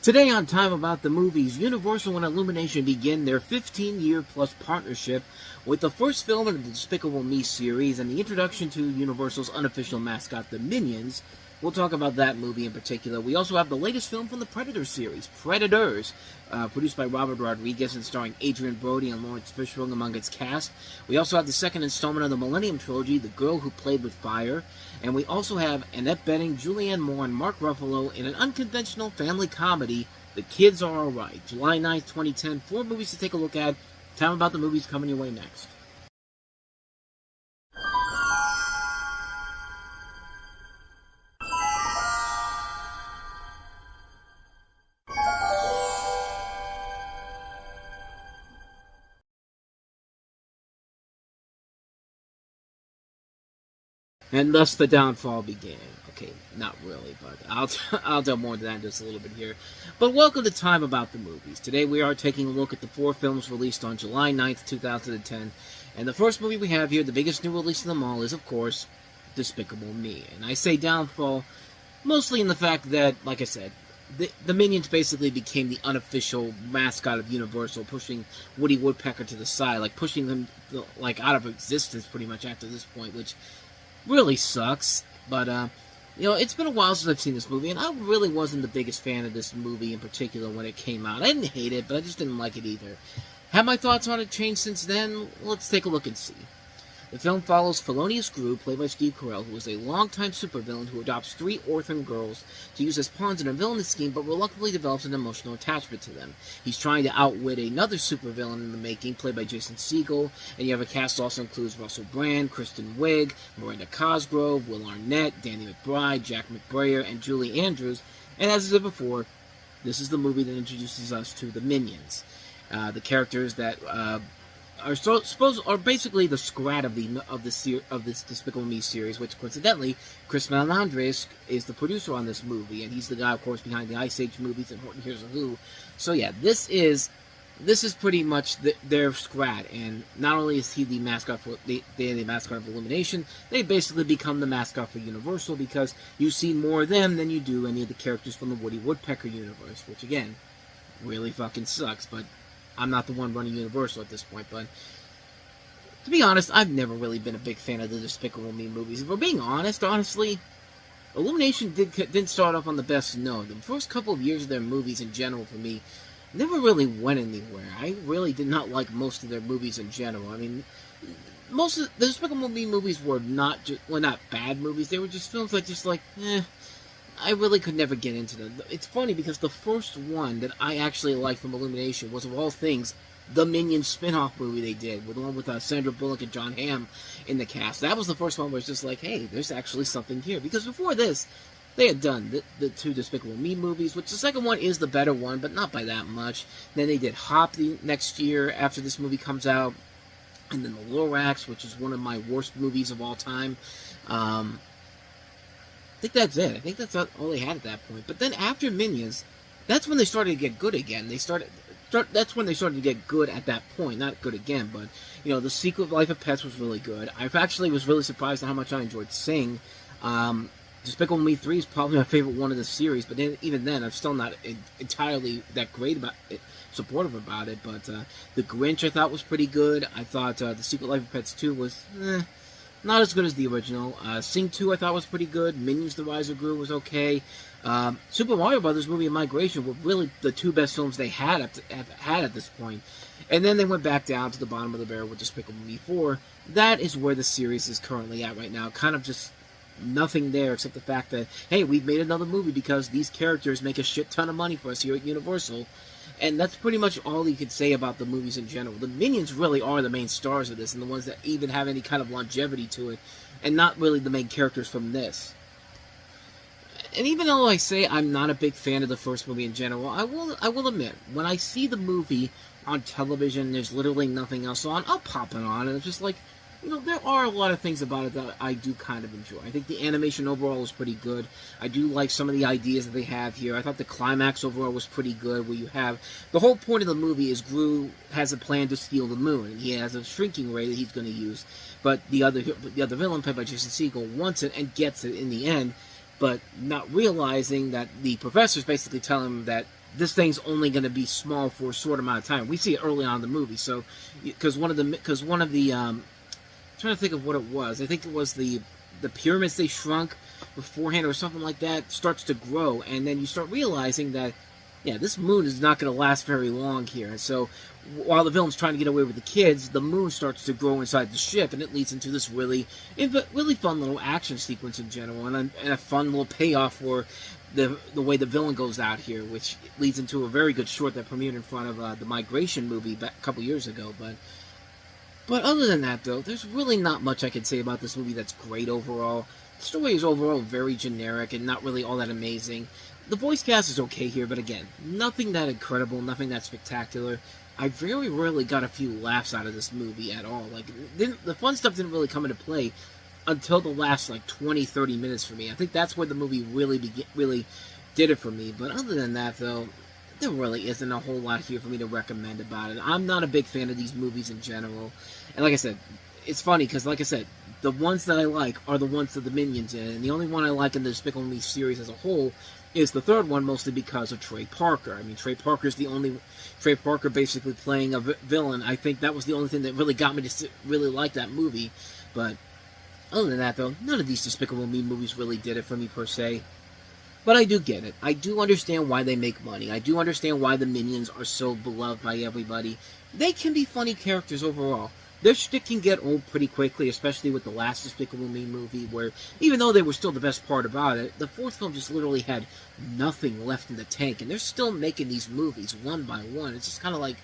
Today on Time About the Movies, Universal and Illumination begin their 15-year-plus partnership with the first film in the Despicable Me series and the introduction to Universal's unofficial mascot, the Minions. We'll talk about that movie in particular. We also have the latest film from the Predator series, Predators, produced by Robert Rodriguez and starring Adrian Brody and Lawrence Fishburne among its cast. We also have the second installment of the Millennium Trilogy, The Girl Who Played with Fire. And we also have Annette Bening, Julianne Moore, and Mark Ruffalo in an unconventional family comedy, The Kids Are Alright. July 9th, 2010. 4 movies to take a look at. Time About the Movies coming your way next. And thus the downfall began. Okay, not really, but I'll delve more into that in just a little bit here. But welcome to Time About the Movies. Today we are taking a look at the 4 films released on July 9th, 2010. And the first movie we have here, the biggest new release of them all, is, of course, Despicable Me. And I say downfall mostly in the fact that, like I said, the Minions basically became the unofficial mascot of Universal, pushing Woody Woodpecker to the side, like pushing them like out of existence pretty much after this point, which really sucks. But it's been a while since I've seen this movie, and I really wasn't the biggest fan of this movie in particular when it came out. I didn't hate it, but I just didn't like it either. Have my thoughts on it changed since then? Let's take a look and see. The film follows Felonious Gru, played by Steve Carell, who is a longtime supervillain who adopts 3 orphan girls to use as pawns in a villainous scheme, but reluctantly develops an emotional attachment to them. He's trying to outwit another supervillain in the making, played by Jason Segel, and you have a cast also includes Russell Brand, Kristen Wiig, Miranda Cosgrove, Will Arnett, Danny McBride, Jack McBrayer, and Julie Andrews. And as I said before, this is the movie that introduces us to the Minions, the characters that are basically the Scrat of this Despicable Me series, which coincidentally, Chris Melandres is the producer on this movie, and he's the guy, of course, behind the Ice Age movies and Horton Hears a Who. So yeah, this is pretty much their Scrat, and not only is he the mascot for the mascot of Illumination, they basically become the mascot for Universal because you see more of them than you do any of the characters from the Woody Woodpecker universe, which again, really fucking sucks, but I'm not the one running Universal at this point. But to be honest, I've never really been a big fan of the Despicable Me movies. If we're being honest, honestly, Illumination didn't start off on the best note. The first couple of years of their movies in general, for me, never really went anywhere. I really did not like most of their movies in general. I mean, most of the Despicable Me movies were not bad movies. They were just films I really could never get into them. It's funny because the first one that I actually liked from Illumination was, of all things, the Minions spin-off movie they did, with the one with Sandra Bullock and John Hamm in the cast. That was the first one where it's just like, hey, there's actually something here. Because before this, they had done the 2 Despicable Me movies, which the second one is the better one, but not by that much. Then they did Hop the next year after this movie comes out, and then The Lorax, which is one of my worst movies of all time. I think that's it. I think that's all they had at that point. But then after Minions, that's when they started to get good again. That's when they started to get good at that point. Not good again, but, The Secret Life of Pets was really good. I actually was really surprised at how much I enjoyed Sing. Despicable Me 3 is probably my favorite one of the series, but even then, I'm still not entirely that great about it, supportive about it. But The Grinch, I thought, was pretty good. I thought The Secret Life of Pets 2 was, not as good as the original. Sing 2 I thought was pretty good. Minions The Rise of Gru was okay. Super Mario Brothers movie and Migration were really the 2 best films they have had at this point. And then they went back down to the bottom of the barrel with Despicable Me 4. That is where the series is currently at right now. Kind of just nothing there except the fact that, hey, we've made another movie because these characters make a shit ton of money for us here at Universal. And that's pretty much all you could say about the movies in general. The Minions really are the main stars of this, and the ones that even have any kind of longevity to it, and not really the main characters from this. And even though I say I'm not a big fan of the first movie in general, I will admit, when I see the movie on television, there's literally nothing else on, I'll pop it on, and it's just like, there are a lot of things about it that I do kind of enjoy. I think the animation overall is pretty good. I do like some of the ideas that they have here. I thought the climax overall was pretty good, where you have... The whole point of the movie is Gru has a plan to steal the moon, and he has a shrinking ray that he's going to use. But the other villain, played by Jason Segel, wants it and gets it in the end, but not realizing that the professors basically tell him that this thing's only going to be small for a short amount of time. We see it early on in the movie, so because one of the I'm trying to think of what it was. I think it was the pyramids they shrunk beforehand or something like that starts to grow, and then you start realizing that, yeah, this moon is not going to last very long here. And so while the villain's trying to get away with the kids, the moon starts to grow inside the ship, and it leads into this really fun little action sequence in general, and a fun little payoff for the way the villain goes out here, which leads into a very good short that premiered in front of the Migration movie a couple years ago. But other than that, though, there's really not much I can say about this movie that's great overall. The story is overall very generic and not really all that amazing. The voice cast is okay here, but again, nothing that incredible, nothing that spectacular. I very rarely got a few laughs out of this movie at all. Like, the fun stuff didn't really come into play until the last, 20-30 minutes for me. I think that's where the movie really did it for me. But other than that, though, there really isn't a whole lot here for me to recommend about it. I'm not a big fan of these movies in general. And like I said, it's funny because, like I said, the ones that I like are the ones that the Minions in. And the only one I like in the Despicable Me series as a whole is the third one, mostly because of Trey Parker. I mean, Trey Parker basically playing a villain. I think that was the only thing that really got me to really like that movie. But other than that, though, none of these Despicable Me movies really did it for me, per se. But I do get it. I do understand why they make money. I do understand why the Minions are so beloved by everybody. They can be funny characters overall. Their shtick can get old pretty quickly, especially with the last Despicable Me movie, where even though they were still the best part about it, the fourth film just literally had nothing left in the tank, and they're still making these movies one by one. It's just kind of like,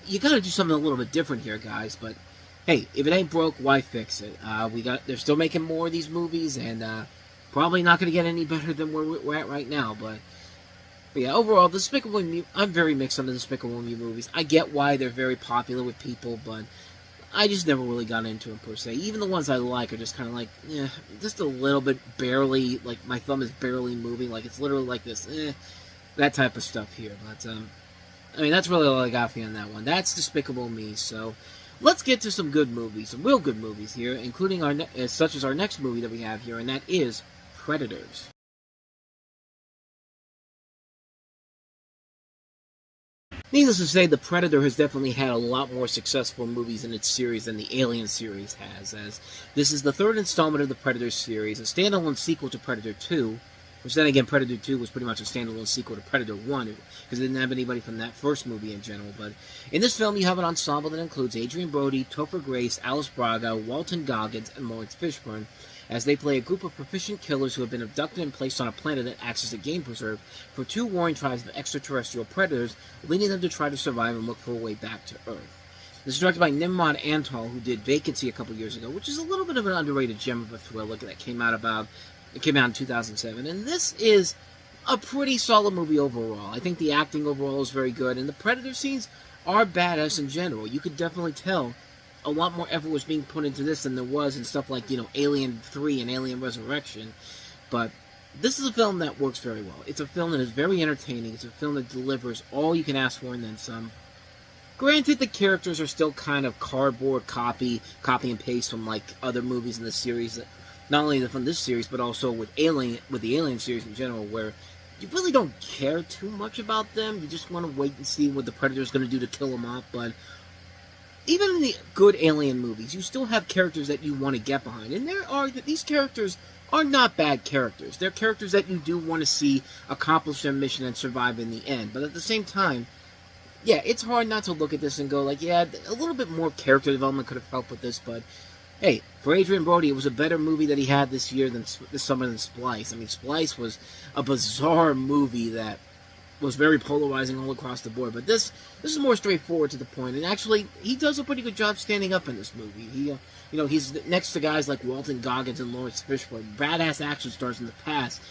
you gotta do something a little bit different here, guys, but hey, if it ain't broke, why fix it? They're still making more of these movies, and probably not going to get any better than where we're at right now, but yeah, overall, Despicable Me, I'm very mixed on the Despicable Me movies. I get why they're very popular with people, but I just never really got into them, per se. Even the ones I like are just kind of just a little bit barely, my thumb is barely moving, it's literally like this, that type of stuff here. But, I mean, that's really all I got for you on that one. That's Despicable Me, so let's get to some good movies, some real good movies here, including such as our next movie that we have here, and that is Predators. Needless to say, The Predator has definitely had a lot more successful movies in its series than the Alien series has, as this is the third installment of the Predator series, a standalone sequel to Predator 2, which then again, Predator 2 was pretty much a standalone sequel to Predator 1, because it didn't have anybody from that first movie in general. But in this film, you have an ensemble that includes Adrian Brody, Topher Grace, Alice Braga, Walton Goggins, and Lawrence Fishburne, as they play a group of proficient killers who have been abducted and placed on a planet that acts as a game preserve for two warring tribes of extraterrestrial predators, leading them to try to survive and look for a way back to Earth. This is directed by Nimrod Antal, who did Vacancy a couple years ago, which is a little bit of an underrated gem of a thriller that came out in 2007, and this is a pretty solid movie overall. I think the acting overall is very good, and the Predator scenes are badass in general. You could definitely tell a lot more effort was being put into this than there was in stuff like, Alien 3 and Alien Resurrection. But this is a film that works very well. It's a film that is very entertaining. It's a film that delivers all you can ask for and then some. Granted, the characters are still kind of cardboard copy and paste from other movies in the series, not only from this series, but also with the Alien series in general, where you really don't care too much about them. You just want to wait and see what the Predator's going to do to kill them off. But even in the good Alien movies, you still have characters that you want to get behind. And these characters are not bad characters. They're characters that you do want to see accomplish their mission and survive in the end. But at the same time, yeah, it's hard not to look at this and go yeah, a little bit more character development could have helped with this. But hey, for Adrian Brody, it was a better movie that he had this summer than Splice. I mean, Splice was a bizarre movie that was very polarizing all across the board, but this is more straightforward to the point, and actually, he does a pretty good job standing up in this movie. He's next to guys like Walton Goggins and Lawrence Fishburne, badass action stars in the past,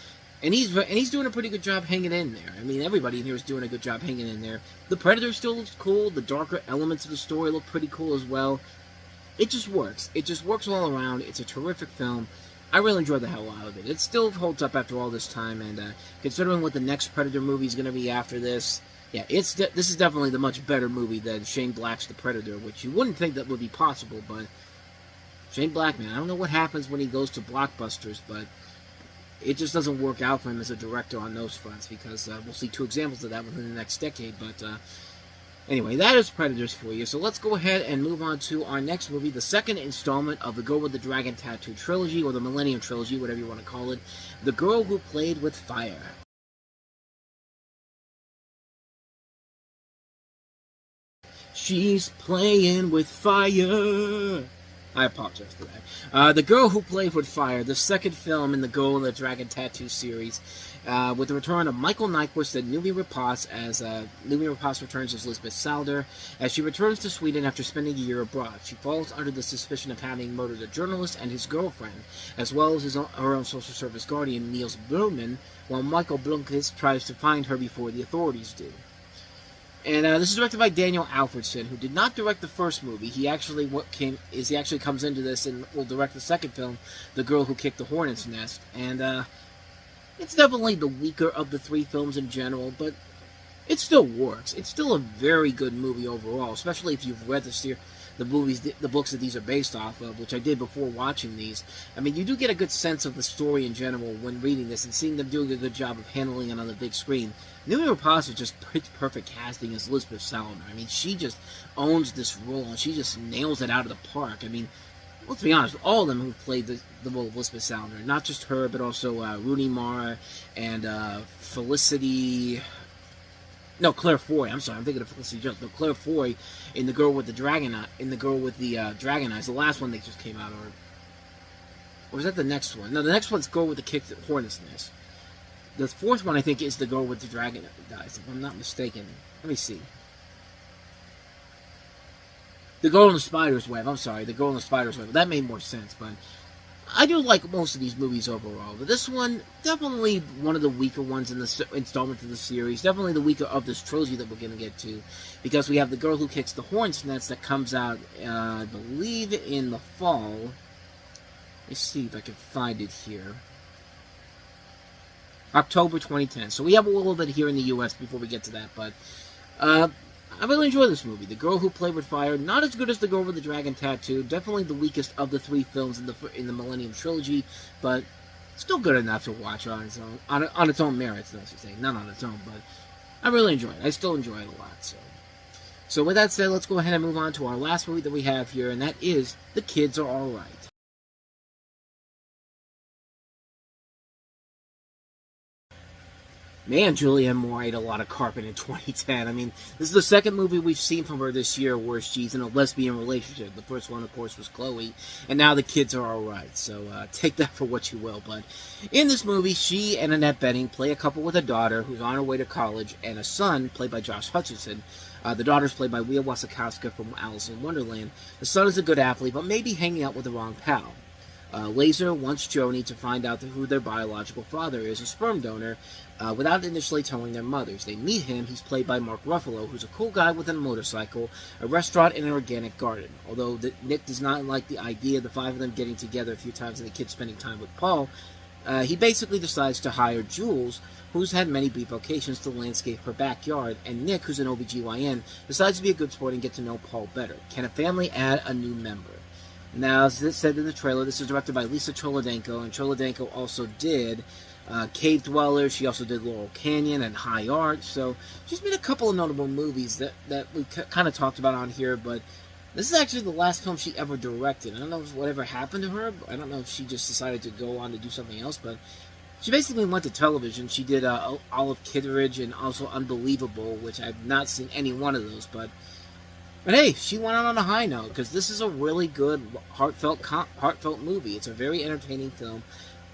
and he's doing a pretty good job hanging in there. I mean, everybody in here is doing a good job hanging in there. The Predator still looks cool, the darker elements of the story look pretty cool as well. It just works. It just works all around. It's a terrific film. I really enjoyed the hell out of it. It still holds up after all this time, and considering what the next Predator movie is going to be after this, yeah, this is definitely the much better movie than Shane Black's The Predator, which you wouldn't think that would be possible, but Shane Black, man, I don't know what happens when he goes to blockbusters, but it just doesn't work out for him as a director on those fronts, because we'll see two examples of that within the next decade. But anyway, that is Predators for you. So let's go ahead and move on to our next movie, the second installment of the Girl with the Dragon Tattoo trilogy, or the Millennium Trilogy, whatever you want to call it, The Girl Who Played with Fire. She's playing with fire. I apologize for that. The Girl Who Played with Fire, the second film in the Girl with the Dragon Tattoo series, with the return of Michael Nyqvist and Noomi Rapace as Noomi Rapace returns as Lisbeth Salander. As she returns to Sweden after spending a year abroad, she falls under the suspicion of having murdered a journalist and his girlfriend, as well as her own social service guardian, Niels Bergman, while Michael Blomkvist tries to find her before the authorities do. And this is directed by Daniel Alfredson, who did not direct the first movie. He actually comes into this and will direct the second film, The Girl Who Kicked the Hornet's Nest. And it's definitely the weaker of the three films in general, but it still works. It's still a very good movie overall, especially if you've read the books that these are based off of, which I did before watching these. I mean, you do get a good sense of the story in general when reading this and seeing them doing a good job of handling it on the big screen. Noomi Rapace is just perfect casting as Lisbeth Salander. I mean, she just owns this role, and she just nails it out of the park. I mean, let's be honest, all of them who played the role of Lisbeth Salander, not just her, but also Rooney Mara and Felicity... No, Claire Foy. I'm sorry, I'm thinking of Felicity Jones. No, Claire Foy in The Girl with the Dragon Dragon Eyes, the last one that just came out, or was that the next one? No, the next one's Girl with the Kicked Hornet's Nest. The fourth one, I think, is The Girl with the Dragon Eyes, if I'm not mistaken. Let me see. The Girl in the Spider's Web. I'm sorry, The Girl in the Spider's Web. That made more sense, but I do like most of these movies overall. But this one, definitely one of the weaker ones in the installment of the series. Definitely the weaker of this trilogy that we're going to get to. Because we have The Girl Who Kicks the Hornet's Nest that comes out, I believe, in the fall. Let me see if I can find it here. October 2010. So we have a little bit here in the U.S. before we get to that. But I really enjoy this movie. The Girl Who Played with Fire, not as good as The Girl with the Dragon Tattoo. Definitely the weakest of the three films in the Millennium Trilogy, but still good enough to watch on its own, on its own merits, I should say. Not on its own, but I really enjoy it. I still enjoy it a lot. So with that said, let's go ahead and move on to our last movie that we have here, and that is The Kids Are Alright. Man, Julianne Moore ate a lot of carpet in 2010. I mean, this is the second movie we've seen from her this year where she's in a lesbian relationship. The first one, of course, was Chloe, and now The Kids Are Alright. So take that for what you will. But in this movie, she and Annette Bening play a couple with a daughter who's on her way to college, and a son, played by Josh Hutcherson. The daughter's played by Leah Wasikowska from Alice in Wonderland. The son is a good athlete, but maybe hanging out with the wrong pal. Laser wants Joni to find out who their biological father is, a sperm donor, without initially telling their mothers. They meet him. He's played by Mark Ruffalo, who's a cool guy with a motorcycle, a restaurant, and an organic garden. Although Nick does not like the idea of the five of them getting together a few times and the kids spending time with Paul, he basically decides to hire Jules, who's had many brief vocations, to landscape her backyard, and Nick, who's an OBGYN, decides to be a good sport and get to know Paul better. Can a family add a new member? Now, as it said in the trailer, this is directed by Lisa Cholodenko, and Cholodenko also did Cave Dweller. She also did Laurel Canyon and High Art, so she's made a couple of notable movies that we kind of talked about on here, but this is actually the last film she ever directed. I don't know whatever happened to her. I don't know if she just decided to go on to do something else, but she basically went to television. She did Olive Kitteridge and also Unbelievable, which I've not seen any one of those, but hey, she went out on a high note, because this is a really good, heartfelt movie. It's a very entertaining film.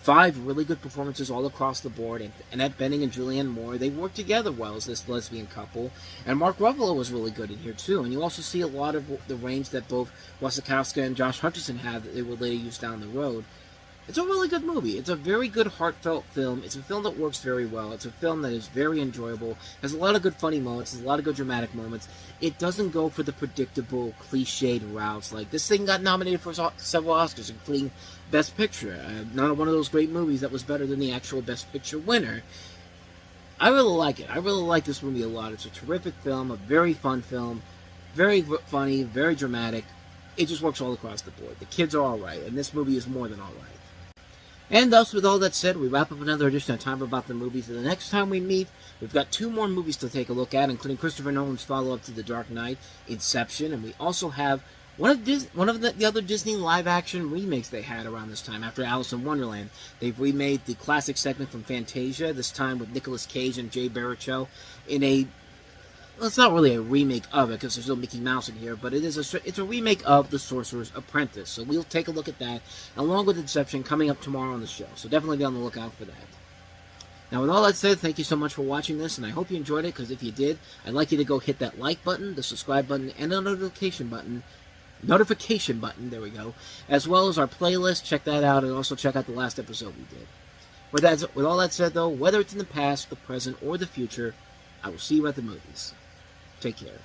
5 really good performances all across the board, and Annette Bening and Julianne Moore, they work together well as this lesbian couple, and Mark Ruffalo was really good in here too, and you also see a lot of the range that both Wasikowska and Josh Hutcherson had that they would later use down the road. It's a really good movie. It's a very good, heartfelt film. It's a film that works very well. It's a film that is very enjoyable. Has a lot of good funny moments. Has a lot of good dramatic moments. It doesn't go for the predictable, cliched routes. Like, this thing got nominated for several Oscars, including Best Picture. Not one of those great movies that was better than the actual Best Picture winner. I really like it. I really like this movie a lot. It's a terrific film, a very fun film, very funny, very dramatic. It just works all across the board. The kids are alright, and this movie is more than alright. And thus, with all that said, we wrap up another edition of Time About the Movies. And the next time we meet, we've got 2 more movies to take a look at, including Christopher Nolan's follow-up to The Dark Knight, Inception, and we also have one of the other Disney live-action remakes they had around this time, after Alice in Wonderland. They've remade the classic segment from Fantasia, this time with Nicolas Cage and Jay Baruchel, in a... Well, it's not really a remake of it, because there's no Mickey Mouse in here, but it's a remake of The Sorcerer's Apprentice. So we'll take a look at that, along with Inception, coming up tomorrow on the show. So definitely be on the lookout for that. Now, with all that said, thank you so much for watching this, and I hope you enjoyed it, because if you did, I'd like you to go hit that like button, the subscribe button, and the notification button, there we go, as well as our playlist. Check that out, and also check out the last episode we did. With all that said, though, whether it's in the past, the present, or the future, I will see you at the movies. Take care.